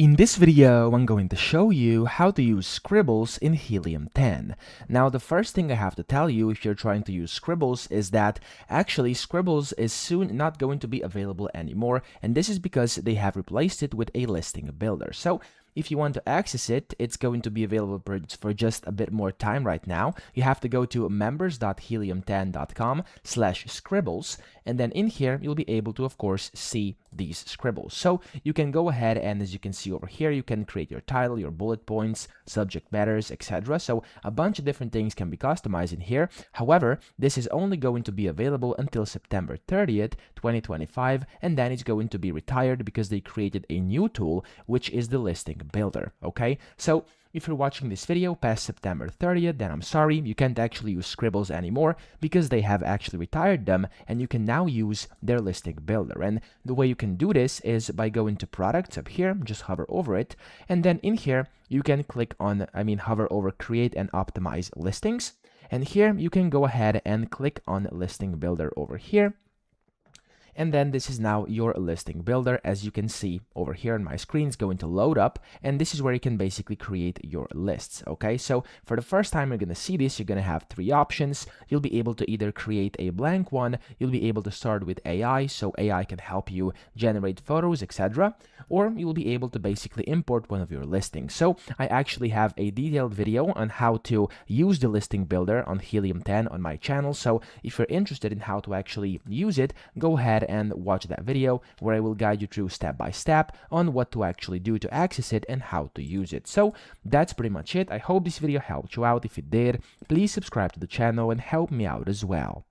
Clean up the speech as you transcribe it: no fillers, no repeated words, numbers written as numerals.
In this video, I'm going to show you how to use Scribbles in Helium 10. Now, the first thing I have to tell you if you're trying to use Scribbles is that actually Scribbles is soon not going to be available anymore, and this is because they have replaced it with a listing builder. So if you want to access it, it's going to be available for just a bit more time right now. You have to go to members.helium10.com/scribbles, and then in here, you'll be able to, of course, see these scribbles. So you can go ahead and, as you can see over here, you can create your title, your bullet points, subject matters, etc. So a bunch of different things can be customized in here. However, this is only going to be available until September 30th, 2025, and then it's going to be retired because they created a new tool, which is the listing builder. Okay, so if you're watching this video past September 30th, then I'm sorry, you can't actually use Scribbles anymore because they have actually retired them, and you can now use their listing builder. And the way you can do this is by going to products up here, just hover over it, and then in here you can click on, hover over create and optimize listings, and here you can go ahead and click on listing builder over here. And then this is now your listing builder. As you can see over here on my screen, it's going to load up, and this is where you can basically create your lists. Okay, so for the first time you're going to see this, you're going to have three options. You'll be able to either create a blank one, you'll be able to start with AI, so AI can help you generate photos, etc., or you'll be able to basically import one of your listings. So I actually have a detailed video on how to use the listing builder on Helium 10 on my channel, so if you're interested in how to actually use it, go ahead and watch that video where I will guide you through step by step on what to actually do to access it and how to use it. So that's pretty much it. I hope this video helped you out. If it did, please subscribe to the channel and help me out as well.